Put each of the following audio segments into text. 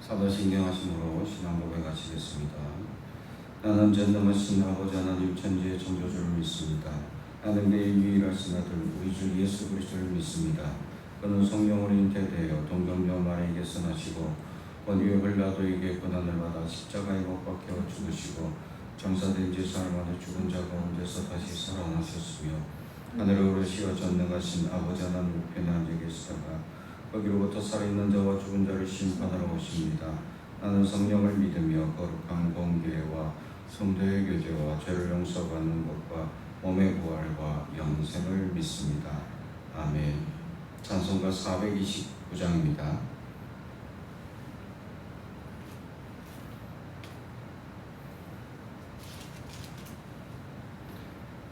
사도신경하심으로 신앙 고백하시겠습니다. 나는 전능하신 아버지 하나님 천지의 창조주를 믿습니다. 나는 내 유일하신 아들 우리 주 예수 그리스도를 믿습니다. 그는 성령으로 잉태되어 동정녀 마리아에게서 나시고 본디오 빌라도에게 고난을 받아 십자가에 못 박혀 죽으시고 장사된 지 사흘 만에 죽은 자 가운데서 다시 살아나셨으며 하늘에 오르시어 전능하신 아버지 하나님 우편에 앉아 계시다가 거기로부터 살아있는 자와 죽은 자를 심판하러 오십니다. 나는 성령을 믿으며 거룩한 공교회와 성도의 교제와 죄를 용서받는 것과 몸의 부활과 영생을 믿습니다. 아멘. 찬송가 429장입니다.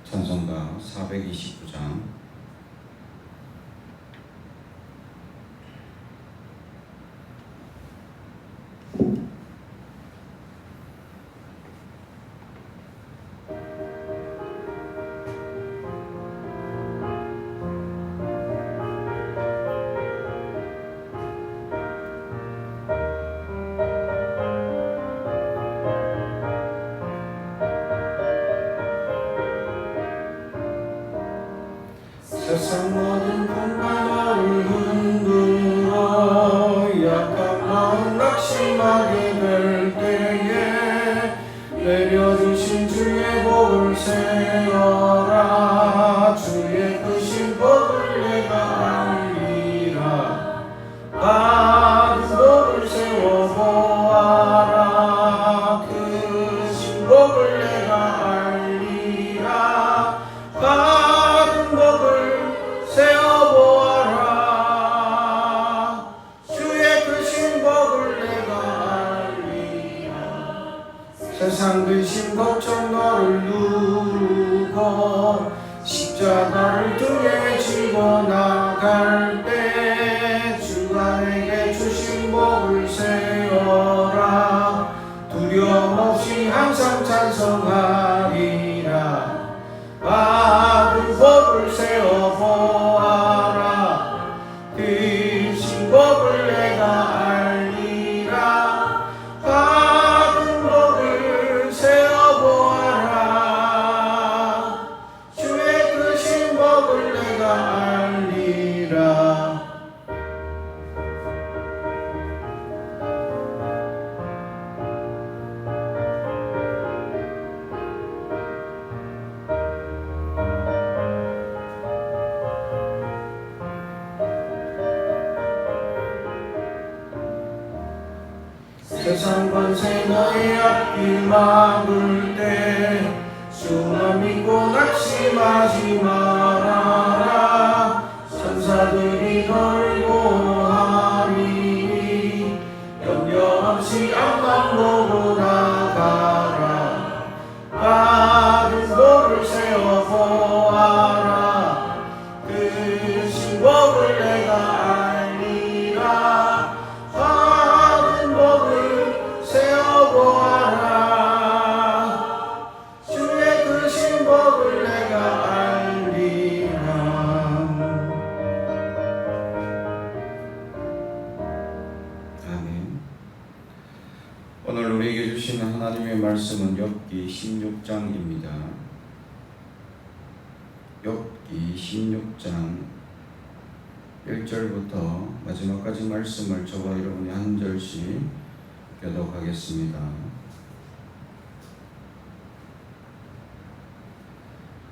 찬송가 429장. 세상 모든 풍파를 흔들어 약한 마음 낙심하게 될 때에 내려주신 주의 복을 세어라. 주의 크신 복을 내가 알리라. 받은 복을 세워보아라. 크신 복을 내가 알리라. 받은 복을 세어보아라. 주의 크신 복을 내가 알리라. 세상 근심 걱정 너를 누르고 십자가를 등에 지고 나갈 때 주가 내게 주신 복을 세어라. 두려움 없이 항상 찬송하리라. 받은 복을 세어보아라. 크신 복을 내가 알리라. 받은 복을 세어보아라. 주의 크신 복을 내가 알리라. 세상 권세 너의 앞길 막을 때 주만 믿고 낙심하지 말아라. 천사들이 너를 보호하리니 염려 없이 앞만 보고 나가라. 받은 복을 세워보아라. 크신 복을 내가 알리라. 받은 복을 세어보아라. 주의 크신 복을 내가 알리라. 아멘. 오늘 우리에게 주시는 하나님의 말씀은 욥기 16장입니다. 욥기 16장 1절부터 마지막까지 말씀을 저와 여러분이 한 절씩 교독하겠습니다.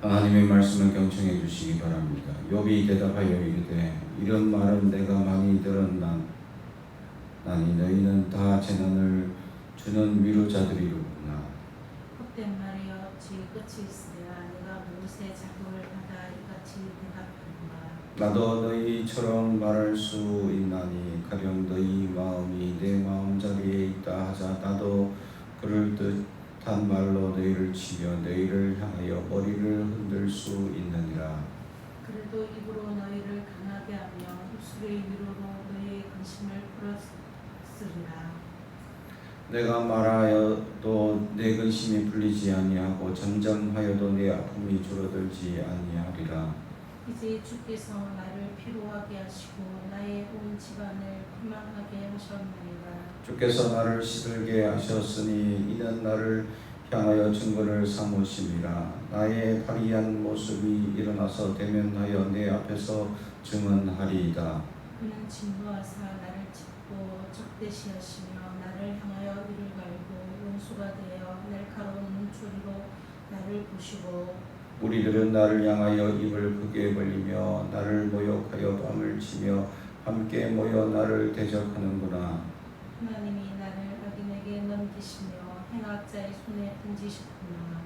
하나님의 말씀을 경청해 주시기 바랍니다. 욥이 대답하여 이르되 이런 말은 내가 많이 들었나니 너희는 다 재난을 주는 위로자들이로구나. 헛된 말이여 주의 끝이 있으랴. 내가 무엇에 자극을 받아 이같이 대답하는가. 나도 너희처럼 말할 수 있나니 가령 너희 마음이 내 마음자리에 있다 하자 나도 그럴듯한 말로 너희를 치며 너희를 향하여 머리를 흔들 수 있느니라. 그래도 입으로 너희를 강하게 하며 입술의 위로로 너희의 근심을 풀었으리라. 내가 말하여도 내 근심이 풀리지 아니하고 잠잠하여도 내 아픔이 줄어들지 아니하리라. 이제 주께서 나를 피로하게 하시고 나의 온 집안을 피망하게 하셨나이다. 주께서 나를 시들게 하셨으니 이는 나를 향하여 증거를 삼으심이라. 나의 화려한 모습이 일어나서 대면하여 내 앞에서 증언하리이다. 그는 진노하사 나를 짚고 적대시하시며 나를 향하여 이를 갈고 원수가 되어 날카로운 소리로 나를 부시고 우리들은 나를 향하여 입을 크게 벌리며 나를 모욕하여 밤을 치며 함께 모여 나를 대적하는구나. 하나님이 나를 악인에게 넘기시며 행악자의 손에 던지셨구나.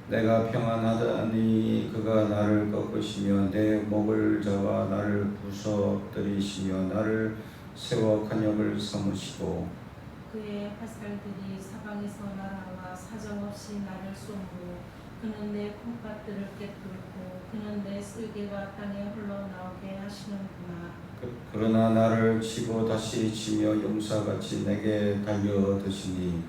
내가 평안하다니 그가 나를 꺾으시며 내 목을 잡아 나를 부서뜨리시며 나를 세워 간역을 삼으시고 그의 화살들이 사방에서 날아와 사정없이 나를 쏘므로 그는 내 콩팥들을 깨뚫고 그는 내 쓸개가 땅에 흘러나오게 하시는구나. 그러나 나를 치고 다시 치며 용사같이 내게 달려드시니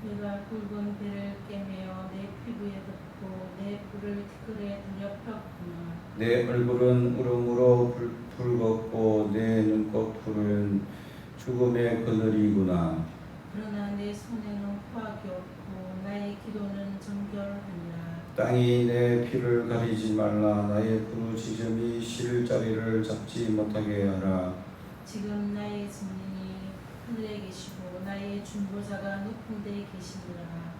내가 굵은 배를 깨매어 내 피부에 덮고 내 뿔을 티끌에 들여 폈구나. 내 얼굴은 울음으로 붉었고 내 눈꺼풀은 죽음의 그늘이구나. 그러나 내 손에는 후학이 없고 나의 기도는 정결하니라. 땅이 내 피를 가리지 말라. 나의 부르짖음이 쉴 자리를 잡지 못하게 하라. 지금 나의 증인이 하늘에 계시고 나의 중보자가 높은 데에 계시니라.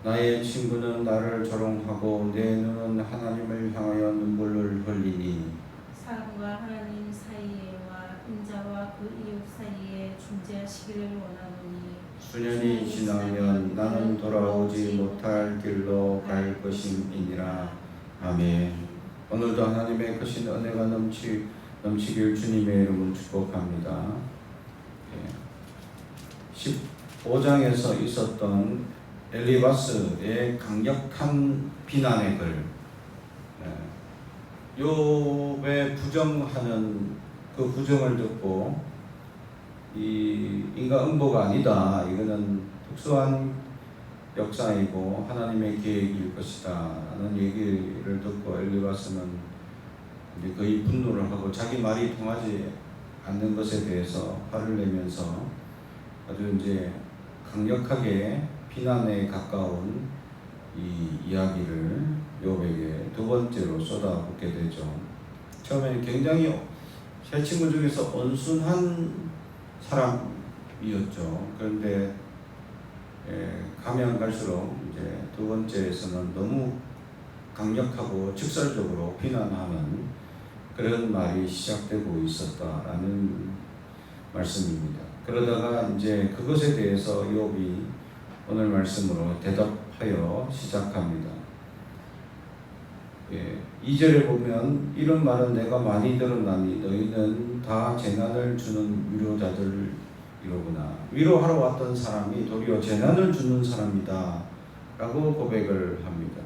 나의 친구는 나를 조롱하고 내 눈은 하나님을 향하여 눈물을 흘리니 사람과 하나님 사이에와 인자와 그 이웃 사이에 중재하시기를 원하노니 수년이 지나면 나는 돌아오지 못할 길로 갈 것임이니라. 아멘. 오늘도 하나님의 크신 은혜가 넘치길 주님의 이름으로 축복합니다. 15장에서 있었던 엘리바스의 강력한 비난의 글, 욥의 부정하는 그 부정을 듣고 이 인과응보가 아니다, 이거는 특수한 역사이고 하나님의 계획일 것이다 라는 얘기를 듣고 엘리바스는 이제 거의 분노를 하고 자기 말이 통하지 않는 것에 대해서 화를 내면서 아주 이제 강력하게 비난에 가까운 이 이야기를 욥에게 두 번째로 쏟아붓게 되죠. 처음에는 굉장히 세 친구 중에서 온순한 사람이었죠. 그런데 가면 갈수록 이제 두 번째에서는 너무 강력하고 직설적으로 비난하는 그런 말이 시작되고 있었다라는 말씀입니다. 그러다가 이제 그것에 대해서 욥이 오늘 말씀으로 대답하여 시작합니다. 2절에 보면 이런 말은 내가 많이 들었나니 너희는 다 재난을 주는 위로자들이로구나. 위로하러 왔던 사람이 도리어 재난을 주는 사람이다 라고 고백을 합니다.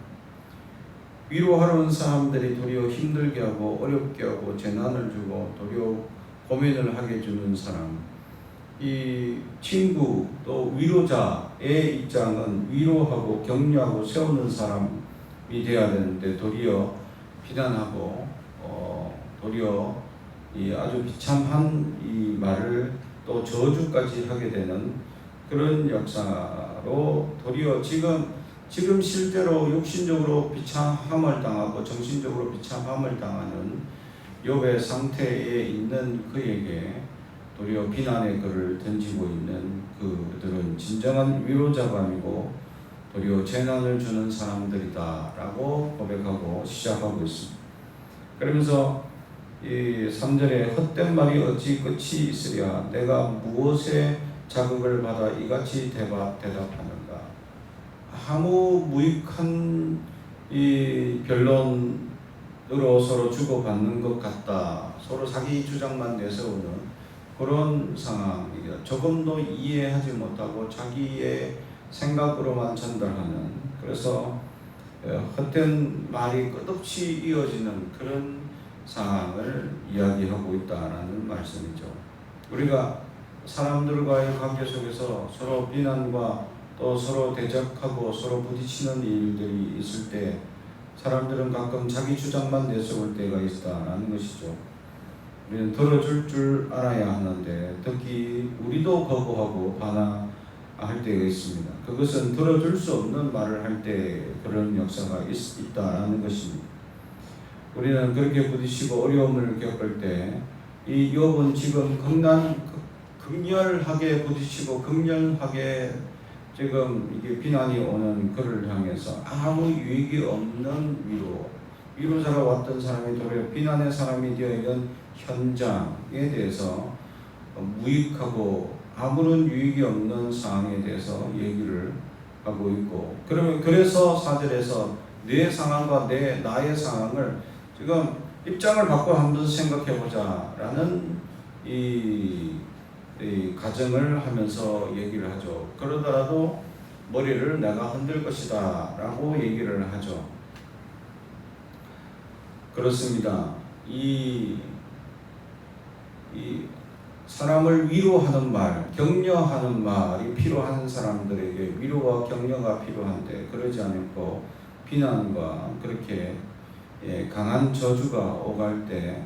위로하러 온 사람들이 도리어 힘들게 하고 어렵게 하고 재난을 주고 도리어 고민을 하게 주는 사람, 이 친구 또 위로자의 입장은 위로하고 격려하고 세우는 사람이 되어야 되는데 도리어 비난하고 도리어 이 아주 비참한 이 말을 또 저주까지 하게 되는 그런 역사로 도리어 지금 실제로 육신적으로 비참함을 당하고 정신적으로 비참함을 당하는 욥의 상태에 있는 그에게 도리어 비난의 글을 던지고 있는 그들은 진정한 위로자가 아니고 도리어 재난을 주는 사람들이다 라고 고백하고 시작하고 있습니다. 그러면서 이 3절에 헛된 말이 어찌 끝이 있으랴 내가 무엇에 자극을 받아 이같이 대답하는가. 아무 무익한 이 변론으로 서로 주고받는 것 같다. 서로 자기 주장만 내세우는 그런 상황이다. 조금도 이해하지 못하고 자기의 생각으로만 전달하는, 그래서 헛된 말이 끝없이 이어지는 그런 상황을 이야기하고 있다라는 말씀이죠. 우리가 사람들과의 관계 속에서 서로 비난과 또 서로 대적하고 서로 부딪히는 일들이 있을 때 사람들은 가끔 자기 주장만 내세울 때가 있다라는 것이죠. 우리는 들어줄 줄 알아야 하는데 특히 우리도 거부하고 반항할 때가 있습니다. 그것은 들어줄 수 없는 말을 할 때 그런 역사가 있다라는 것입니다. 우리는 그렇게 부딪히고 어려움을 겪을 때 이 욥은 지금 극렬하게 부딪히고 극렬하게 지금 이게 비난이 오는 그를 향해서 아무 유익이 없는 위로자가 왔던 사람이 도리어 비난의 사람이 되어 있는 현장에 대해서 무익하고 아무런 유익이 없는 상황에 대해서 얘기를 하고 있고, 그래서 4절에서 내 상황과 나의 상황을 지금 입장을 바꿔 한번 생각해보자 라는 이 가정을 하면서 얘기를 하죠. 그러더라도 머리를 내가 흔들 것이다 라고 얘기를 하죠. 그렇습니다. 이 사람을 위로하는 말, 격려하는 말이 필요한 사람들에게 위로와 격려가 필요한데 그러지 않고 비난과 그렇게 강한 저주가 오갈 때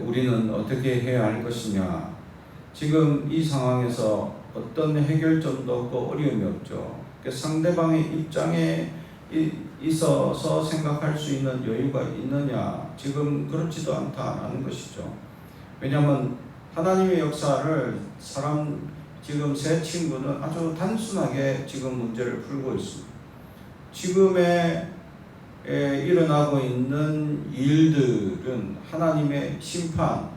우리는 어떻게 해야 할 것이냐. 지금 이 상황에서 어떤 해결점도 없고 어려움이 없죠. 상대방의 입장에 있어서 생각할 수 있는 여유가 있느냐? 지금 그렇지도 않다라는 것이죠. 왜냐하면 하나님의 역사를 지금 세 친구는 아주 단순하게 지금 문제를 풀고 있습니다. 지금의 일어나고 있는 일들은 하나님의 심판이고,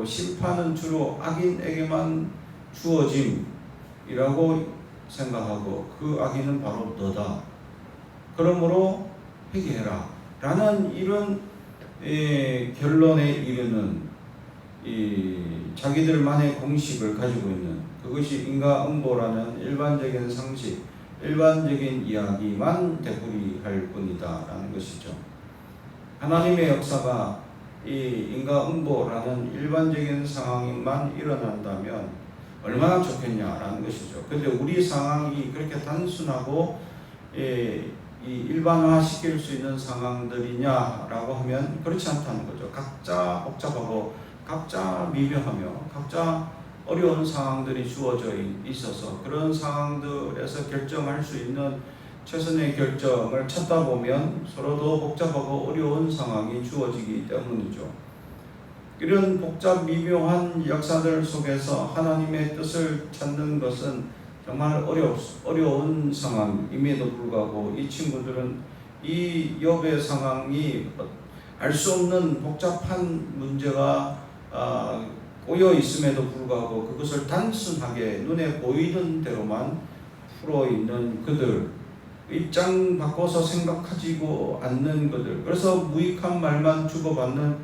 심판은 주로 악인에게만 주어짐이라고 생각하고 그 악인은 바로 너다. 그러므로 회개해라 라는 이런 결론에 이르는 자기들만의 공식을 가지고 있는, 그것이 인과응보라는 일반적인 상식, 일반적인 이야기만 되풀이할 뿐이다 라는 것이죠. 하나님의 역사가 이 인과응보라는 일반적인 상황만 일어난다면 얼마나 좋겠냐라는 것이죠. 그런데 우리 상황이 그렇게 단순하고 이 일반화시킬 수 있는 상황들이냐라고 하면 그렇지 않다는 거죠. 각자 복잡하고 각자 미묘하며 각자 어려운 상황들이 주어져 있어서 그런 상황들에서 결정할 수 있는 최선의 결정을 찾다 보면 서로도 복잡하고 어려운 상황이 주어지기 때문이죠. 이런 복잡 미묘한 역사들 속에서 하나님의 뜻을 찾는 것은 정말 어려운 상황임에도 불구하고 이 친구들은 이 욥의 상황이 알 수 없는 복잡한 문제가 꼬여 있음에도 불구하고 그것을 단순하게 눈에 보이는 대로만 풀어 있는 그들, 입장 바꿔서 생각하지고 않는 그들, 그래서 무익한 말만 주고받는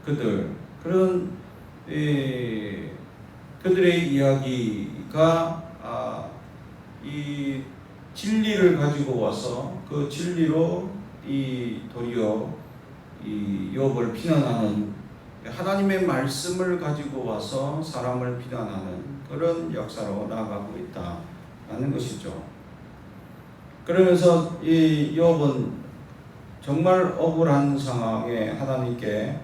그들, 그런 그들의 이야기가 이 진리를 가지고 와서 그 진리로 도리어 이 욥을 비난하는, 하나님의 말씀을 가지고 와서 사람을 비난하는 그런 역사로 나아가고 있다는 것이죠. 그러면서 이 욥은 정말 억울한 상황에 하나님께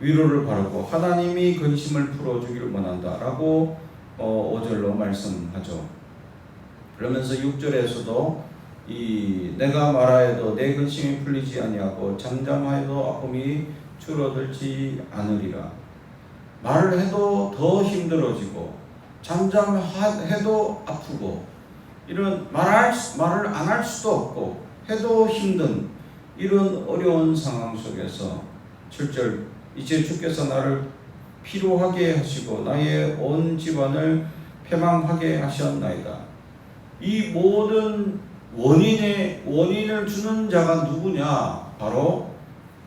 위로를 바라고 하나님이 근심을 풀어주기를 원한다라고 5절로 말씀하죠. 그러면서 6절에서도 내가 말하여도 내 근심이 풀리지 아니하고 잠잠하여도 아픔이 줄어들지 않으리라. 말을 해도 더 힘들어지고 잠잠해도 아프고 이런 말을 안 할 수도 없고 해도 힘든 이런 어려운 상황 속에서 7절 이제 주께서 나를 피로하게 하시고 나의 온 집안을 패망하게 하셨나이다. 이 모든 원인을 주는 자가 누구냐? 바로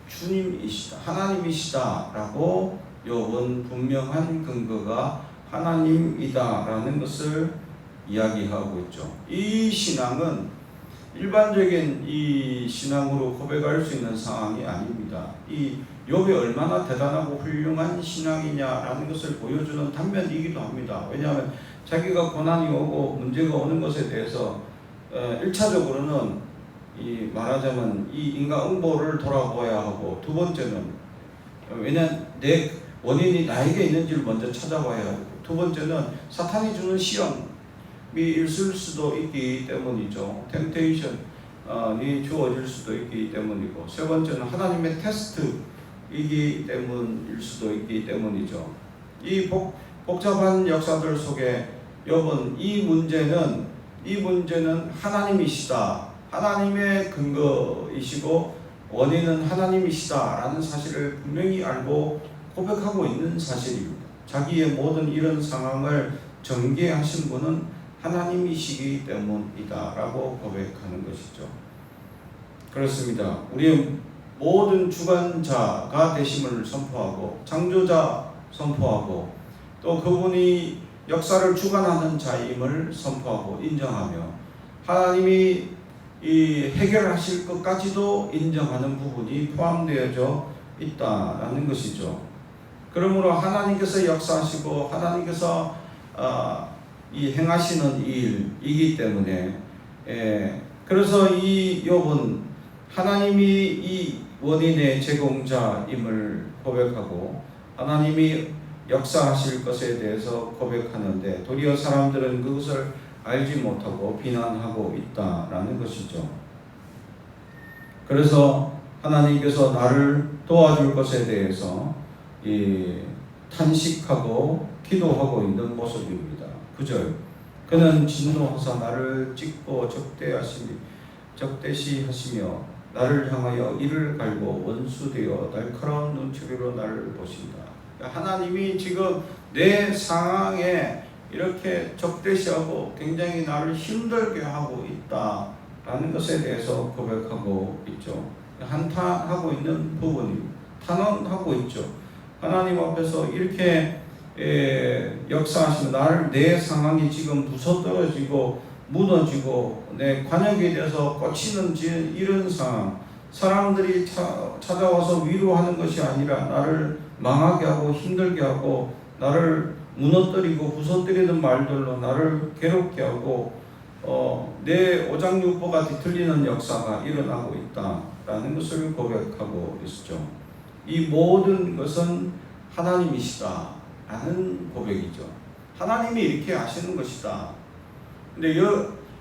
주님이시다, 하나님이시다 라고 욥은 분명한 근거가 하나님이다라는 것을 이야기하고 있죠. 이 신앙은 일반적인 이 신앙으로 고백할 수 있는 상황이 아닙니다. 이 욥이 얼마나 대단하고 훌륭한 신앙이냐라는 것을 보여주는 단면이기도 합니다. 왜냐하면 자기가 고난이 오고 문제가 오는 것에 대해서 1차적으로는 말하자면 이 인과응보를 돌아보아야 하고, 두 번째는 왜냐하면 내 원인이 나에게 있는지를 먼저 찾아봐야 하고, 두 번째는 사탄이 주는 시험이 있을 수도 있기 때문이죠. 템테이션이 주어질 수도 있기 때문이고, 세 번째는 하나님의 테스트이기 때문일 수도 있기 때문이죠. 이 복잡한 역사들 속에 여러분, 이 문제는 하나님이시다, 하나님의 근거이시고 원인은 하나님이시다라는 사실을 분명히 알고 고백하고 있는 사실입니다. 자기의 모든 이런 상황을 전개하신 분은 하나님이시기 때문이다라고 고백하는 것이죠. 그렇습니다. 우리의 모든 주관자가 되심을 선포하고, 창조자 선포하고, 또 그분이 역사를 주관하는 자임을 선포하고 인정하며, 하나님이 해결하실 것까지도 인정하는 부분이 포함되어져 있다라는 것이죠. 그러므로 하나님께서 역사하시고 하나님께서 행하시는 일이기 때문에, 그래서 이 욥은 하나님이 이 원인의 제공자임을 고백하고 하나님이 역사하실 것에 대해서 고백하는데, 도리어 사람들은 그것을 알지 못하고 비난하고 있다라는 것이죠. 그래서 하나님께서 나를 도와줄 것에 대해서 탄식하고 기도하고 있는 모습입니다. 9절, 그는 진노하사 나를 찢고 적대시하시며 나를 향하여 이를 갈고 원수되어 날카로운 눈초리로 나를 보신다. 하나님이 지금 내 상황에 이렇게 적대시하고 굉장히 나를 힘들게 하고 있다라는 것에 대해서 고백하고 있죠. 한탄하고 있는 부분입니다. 탄원하고 있죠. 하나님 앞에서 이렇게 역사하시면 내 상황이 지금 부서떨어지고 무너지고 내 관역에 대해서 꽂히는 이런 상황, 사람들이 찾아와서 위로하는 것이 아니라 나를 망하게 하고 힘들게 하고 나를 무너뜨리고 부서뜨리는 말들로 나를 괴롭게 하고 내 오장육부가 뒤틀리는 역사가 일어나고 있다라는 것을 고백하고 있죠. 이 모든 것은 하나님이시다라는 고백이죠. 하나님이 이렇게 하시는 것이다. 근데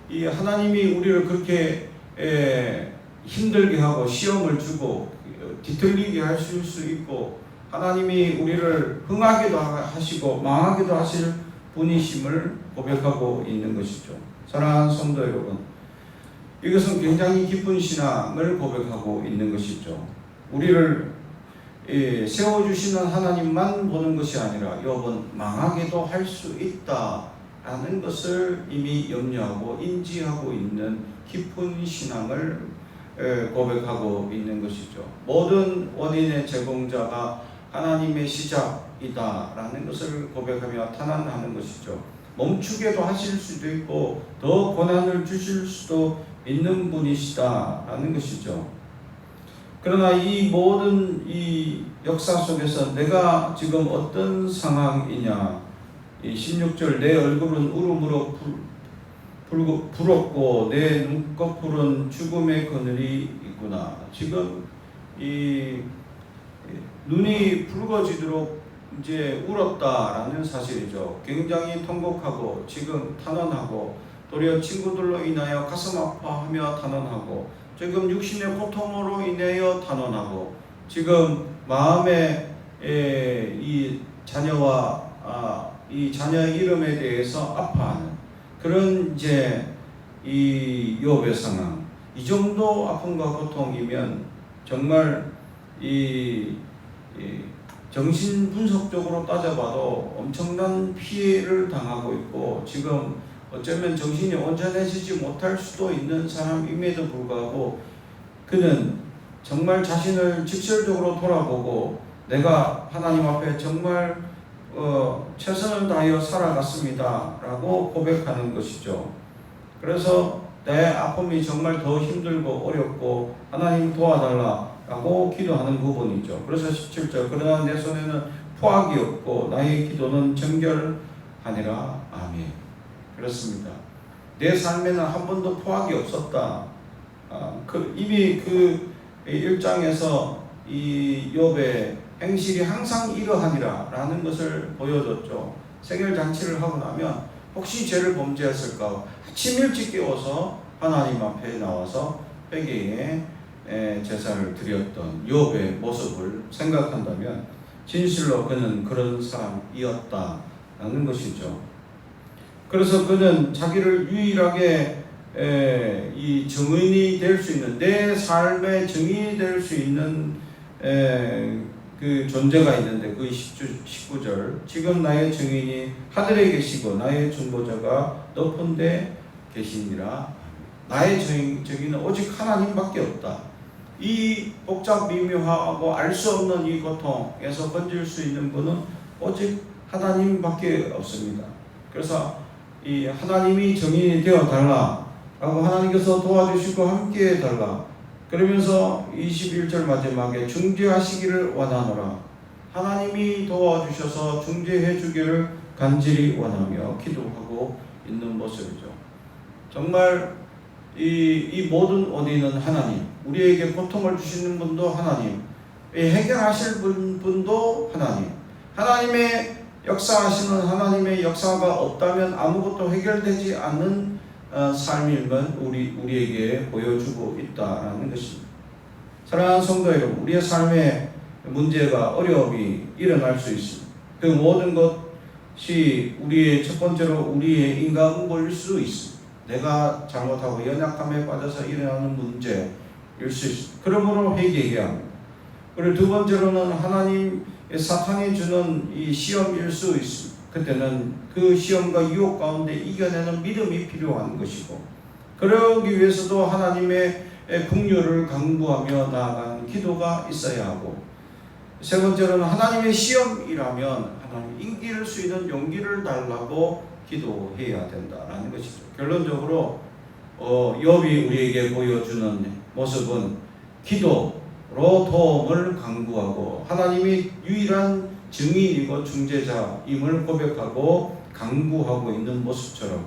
이 하나님이 우리를 그렇게 힘들게 하고 시험을 주고 뒤틀리게 하실 수 있고, 하나님이 우리를 흥하게도 하시고 망하게도 하실 분이심을 고백하고 있는 것이죠. 사랑하는 성도 여러분, 이것은 굉장히 깊은 신앙을 고백하고 있는 것이죠. 우리를 세워주시는 하나님만 보는 것이 아니라 욥은 망하게도 할 수 있다라는 것을 이미 염려하고 인지하고 있는 깊은 신앙을 고백하고 있는 것이죠. 모든 원인의 제공자가 하나님의 시작이다라는 것을 고백하며 탄원하는 것이죠. 멈추게도 하실 수도 있고 더 고난을 주실 수도 있는 분이시다라는 것이죠. 그러나 이 모든 이 역사 속에서 내가 지금 어떤 상황이냐, 이 16절, 내 얼굴은 울음으로 부럽고 내 눈꺼풀은 죽음의 그늘이 있구나. 지금 이 눈이 붉어지도록 이제 울었다라는 사실이죠. 굉장히 통곡하고 지금 탄원하고, 도리어 친구들로 인하여 가슴 아파하며 탄원하고, 지금 육신의 고통으로 인하여 탄원하고, 지금 마음에 이 자녀와 이 자녀의 이름에 대해서 아파하는 그런 이제 이 욥의 상황, 이 정도 아픔과 고통이면 정말 이 정신 분석적으로 따져봐도 엄청난 피해를 당하고 있고, 지금 어쩌면 정신이 온전해지지 못할 수도 있는 사람임에도 불구하고 그는 정말 자신을 직설적으로 돌아보고 내가 하나님 앞에 정말 최선을 다하여 살아갔습니다 라고 고백하는 것이죠. 그래서 내 아픔이 정말 더 힘들고 어렵고 하나님 도와달라 라고 기도하는 부분이죠. 그래서 17절, 그러나 내 손에는 포악이 없고 나의 기도는 정결하니라. 아멘. 그렇습니다. 내 삶에는 한 번도 포악이 없었다. 이미 그 1장에서 이 욥의 행실이 항상 이러하니라라는 것을 보여줬죠. 생일 잔치를 하고 나면 혹시 죄를 범죄했을까 아침 일찍 깨워서 하나님 앞에 나와서 회개의 제사를 드렸던 욥의 모습을 생각한다면 진실로 그는 그런 사람이었다라는 것이죠. 그래서 그는 자기를 유일하게 이 증인이 될 수 있는, 내 삶의 증인이 될 수 있는 그 존재가 있는데, 그 19절 지금 나의 증인이 하늘에 계시고 나의 중보자가 높은 데 계시니라. 나의 증인은 오직 하나님밖에 없다. 이 복잡 미묘하고 알 수 없는 이 고통에서 건질 수 있는 분은 오직 하나님밖에 없습니다. 그래서 이 하나님이 증인이 되어 달라 라고 하나님께서 도와주시고 함께 해달라. 그러면서 21절 마지막에 중재하시기를 원하노라. 하나님이 도와주셔서 중재해 주기를 간절히 원하며 기도하고 있는 모습이죠. 정말 이 모든 원인은 하나님, 우리에게 고통을 주시는 분도 하나님, 해결하실 분도 하나님, 하나님의 역사하시는 하나님의 역사가 없다면 아무것도 해결되지 않는 삶임을 우리에게 보여주고 있다라는 것입니다. 사랑하는 성도 여러분, 우리의 삶에 문제가 어려움이 일어날 수 있습니다. 그 모든 것이 우리의 첫 번째로 우리의 인간고일 수 있습니다. 내가 잘못하고 연약함에 빠져서 일어나는 문제일 수 있습니다. 그러므로 회개해야 합니다. 그리고 두 번째로는 하나님 사탄이 주는 이 시험일 수 있습니다. 그때는 그 시험과 유혹 가운데 이겨내는 믿음이 필요한 것이고, 그러기 위해서도 하나님의 긍휼을 강구하며 나아가는 기도가 있어야 하고, 세 번째로는 하나님의 시험이라면 하나님 이길 수 있는 용기를 달라고 기도해야 된다라는 것이죠. 결론적으로 욥이 우리에게 보여주는 모습은 기도로 도움을 강구하고 하나님이 유일한 증인이고 중재자임을 고백하고 강구하고 있는 모습처럼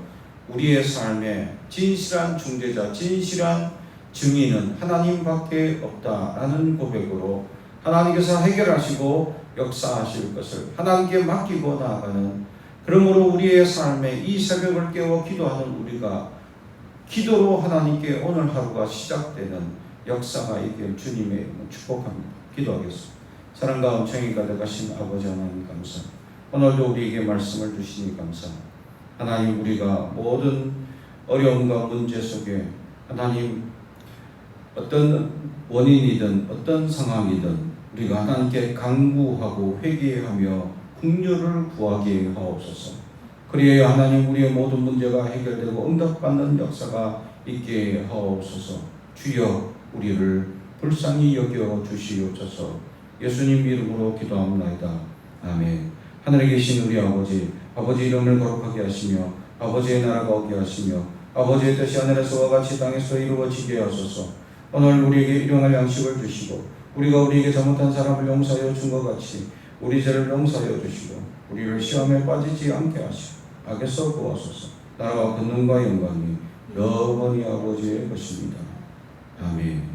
우리의 삶에 진실한 중재자, 진실한 증인은 하나님밖에 없다라는 고백으로 하나님께서 해결하시고 역사하실 것을 하나님께 맡기고 나아가는, 그러므로 우리의 삶에 이 새벽을 깨워 기도하는 우리가 기도로 하나님께 오늘 하루가 시작되는 역사가 있길 주님의 이름으로 축복합니다. 기도하겠습니다. 사랑과 은총이 가득하신 아버지 하나님 감사합니다. 오늘도 우리에게 말씀을 주시니 감사합니다. 하나님, 우리가 모든 어려움과 문제 속에 하나님 어떤 원인이든 어떤 상황이든 우리가 하나님께 간구하고 회개하며 긍휼을 구하게 하옵소서. 그리하여 하나님 우리의 모든 문제가 해결되고 응답받는 역사가 있게 하옵소서. 주여 우리를 불쌍히 여겨 주시옵소서. 예수님 이름으로 기도합니다. 아멘. 하늘에 계신 우리 아버지, 아버지 이름을 거룩하게 하시며 아버지의 나라가 오게 하시며 아버지의 뜻이 하늘에서와 같이 땅에서 이루어지게 하소서. 오늘 우리에게 일용할 양식을 주시고 우리가 우리에게 잘못한 사람을 용서하여 준 것 같이 우리 죄를 용서하여 주시고 우리를 시험에 빠지지 않게 하시고 악에서 구하소서. 나라와 권능과 영광이 영원히 아버지의 것입니다. 아멘.